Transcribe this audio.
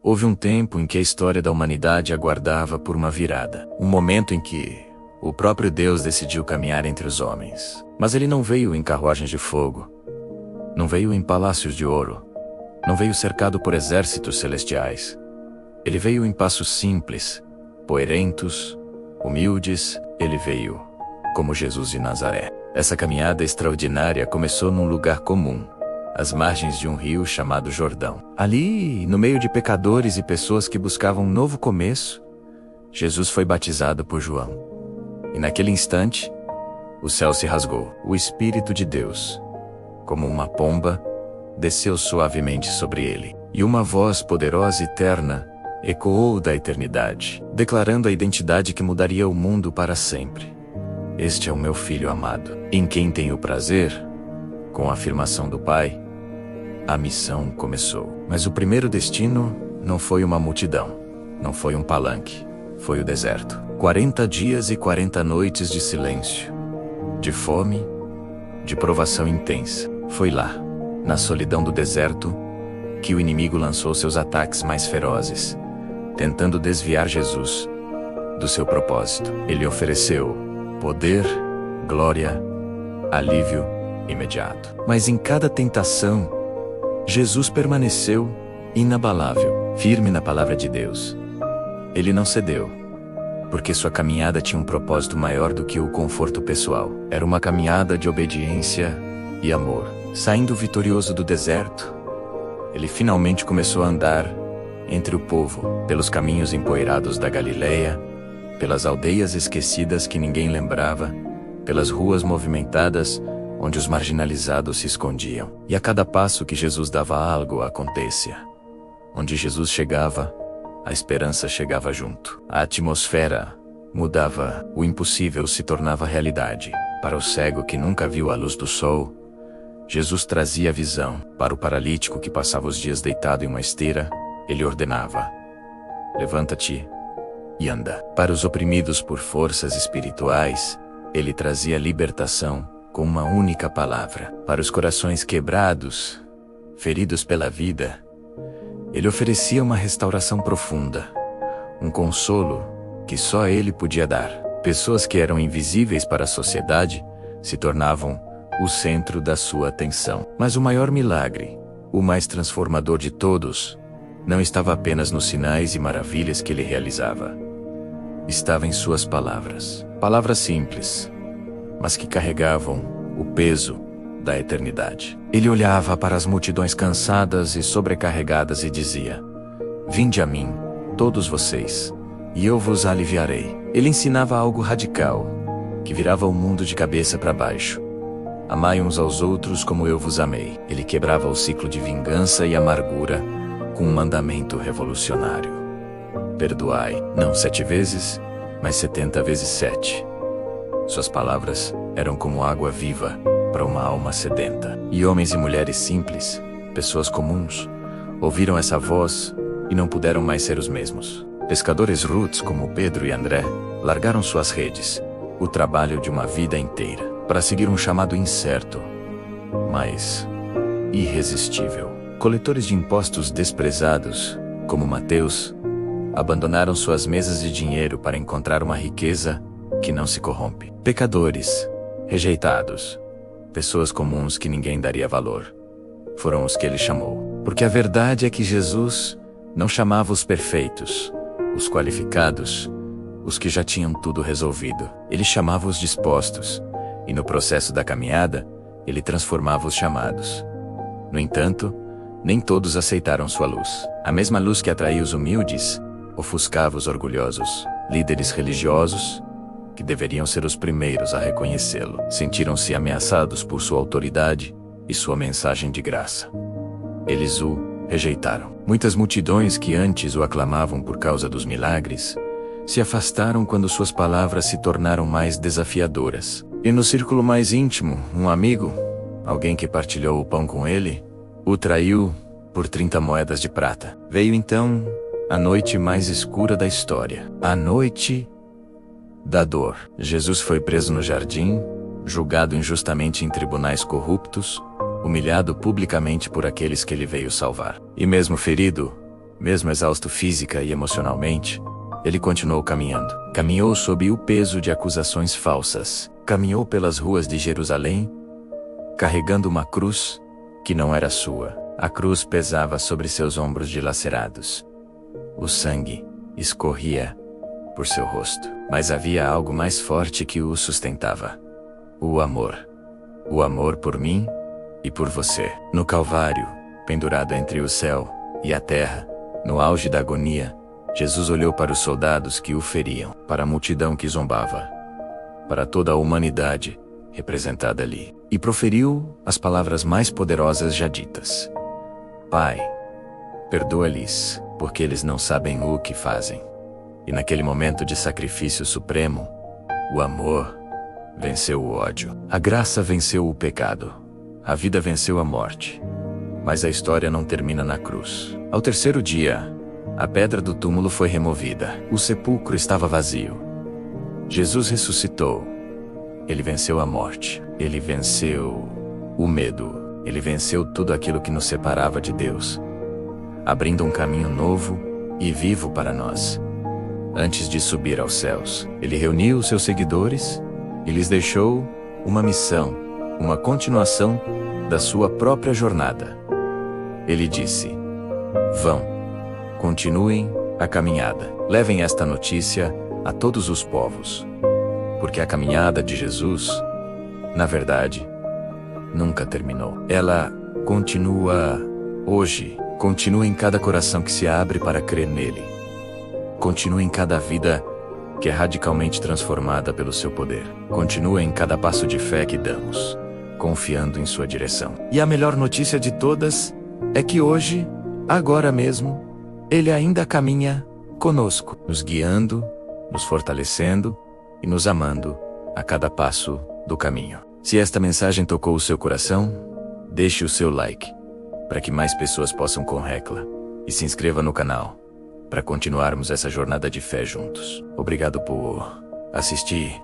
Houve um tempo em que a história da humanidade aguardava por uma virada. Um momento em que o próprio Deus decidiu caminhar entre os homens. Mas ele não veio em carruagens de fogo. Não veio em palácios de ouro. Não veio cercado por exércitos celestiais. Ele veio em passos simples, poerentos, humildes. Ele veio como Jesus de Nazaré. Essa caminhada extraordinária começou num lugar comum, às margens de um rio chamado Jordão. Ali, no meio de pecadores e pessoas que buscavam um novo começo, Jesus foi batizado por João. E naquele instante, o céu se rasgou. O Espírito de Deus, como uma pomba, desceu suavemente sobre ele. E uma voz poderosa e terna ecoou da eternidade, declarando a identidade que mudaria o mundo para sempre. Este é o meu Filho amado, em quem tenho prazer. Com a afirmação do Pai, a missão começou. Mas o primeiro destino não foi uma multidão, não foi um palanque, foi o deserto. 40 dias e 40 noites de silêncio, de fome, de provação intensa. Foi lá, na solidão do deserto, que o inimigo lançou seus ataques mais ferozes, tentando desviar Jesus do seu propósito. Ele ofereceu poder, glória, alívio imediato. Mas em cada tentação, Jesus permaneceu inabalável, firme na palavra de Deus. Ele não cedeu, porque sua caminhada tinha um propósito maior do que o conforto pessoal. Era uma caminhada de obediência e amor. Saindo vitorioso do deserto, ele finalmente começou a andar entre o povo, pelos caminhos empoeirados da Galileia, pelas aldeias esquecidas que ninguém lembrava, pelas ruas movimentadas onde os marginalizados se escondiam. E a cada passo que Jesus dava, algo acontecia. Onde Jesus chegava, a esperança chegava junto. A atmosfera mudava, o impossível se tornava realidade. Para o cego que nunca viu a luz do sol, Jesus trazia visão. Para o paralítico que passava os dias deitado em uma esteira, ele ordenava: levanta-te e anda. Para os oprimidos por forças espirituais, ele trazia libertação com uma única palavra. Para os corações quebrados, feridos pela vida, ele oferecia uma restauração profunda, um consolo que só ele podia dar. Pessoas que eram invisíveis para a sociedade se tornavam o centro da sua atenção. Mas o maior milagre, o mais transformador de todos, não estava apenas nos sinais e maravilhas que ele realizava. Estava em suas palavras. Palavras simples, mas que carregavam o peso da eternidade. Ele olhava para as multidões cansadas e sobrecarregadas e dizia: vinde a mim, todos vocês, e eu vos aliviarei. Ele ensinava algo radical, que virava o mundo de cabeça para baixo. Amai uns aos outros como eu vos amei. Ele quebrava o ciclo de vingança e amargura com um mandamento revolucionário: perdoai, não 7 vezes, mas 70 vezes 7. Suas palavras eram como água viva para uma alma sedenta. E homens e mulheres simples, pessoas comuns, ouviram essa voz e não puderam mais ser os mesmos. Pescadores roots como Pedro e André largaram suas redes, o trabalho de uma vida inteira, para seguir um chamado incerto, mas irresistível. Coletores de impostos desprezados, como Mateus, abandonaram suas mesas de dinheiro para encontrar uma riqueza que não se corrompe. Pecadores, rejeitados, pessoas comuns que ninguém daria valor, foram os que ele chamou. Porque a verdade é que Jesus não chamava os perfeitos, os qualificados, os que já tinham tudo resolvido. Ele chamava os dispostos, e no processo da caminhada, ele transformava os chamados. No entanto, nem todos aceitaram sua luz. A mesma luz que atraía os humildes, ofuscava os orgulhosos. Líderes religiosos, que deveriam ser os primeiros a reconhecê-lo, sentiram-se ameaçados por sua autoridade e sua mensagem de graça. Eles o rejeitaram. Muitas multidões que antes o aclamavam por causa dos milagres, se afastaram quando suas palavras se tornaram mais desafiadoras. E no círculo mais íntimo, um amigo, alguém que partilhou o pão com ele, o traiu por 30 moedas de prata. Veio então a noite mais escura da história, a noite da dor. Jesus foi preso no jardim, julgado injustamente em tribunais corruptos, humilhado publicamente por aqueles que ele veio salvar. E mesmo ferido, Mesmo exausto física e emocionalmente, ele continuou caminhando. Caminhou sob o peso de acusações falsas. Caminhou pelas ruas de Jerusalém, carregando uma cruz que não era sua. A cruz pesava sobre seus ombros dilacerados. O sangue escorria por seu rosto. Mas havia algo mais forte que o sustentava. O amor. O amor por mim e por você. No Calvário, pendurado entre o céu e a terra, no auge da agonia, Jesus olhou para os soldados que o feriam, para a multidão que zombava, para toda a humanidade representada ali, e proferiu as palavras mais poderosas já ditas. Pai, perdoa-lhes, porque eles não sabem o que fazem. E naquele momento de sacrifício supremo, o amor venceu o ódio. A graça venceu o pecado. A vida venceu a morte. Mas a história não termina na cruz. Ao terceiro dia, a pedra do túmulo foi removida. O sepulcro estava vazio. Jesus ressuscitou. Ele venceu a morte. Ele venceu o medo. Ele venceu tudo aquilo que nos separava de Deus, abrindo um caminho novo e vivo para nós. Antes de subir aos céus, ele reuniu os seus seguidores e lhes deixou uma missão, uma continuação da sua própria jornada. Ele disse: vão, continuem a caminhada, levem esta notícia a todos os povos, porque a caminhada de Jesus, na verdade, nunca terminou. Ela continua hoje, continua em cada coração que se abre para crer nele. Continua em cada vida que é radicalmente transformada pelo seu poder. Continua em cada passo de fé que damos, confiando em sua direção. E a melhor notícia de todas é que hoje, agora mesmo, ele ainda caminha conosco, nos guiando, nos fortalecendo e nos amando a cada passo do caminho. Se esta mensagem tocou o seu coração, deixe o seu like, para que mais pessoas possam conhecê-la, e se inscreva no canal, para continuarmos essa jornada de fé juntos. Obrigado por assistir.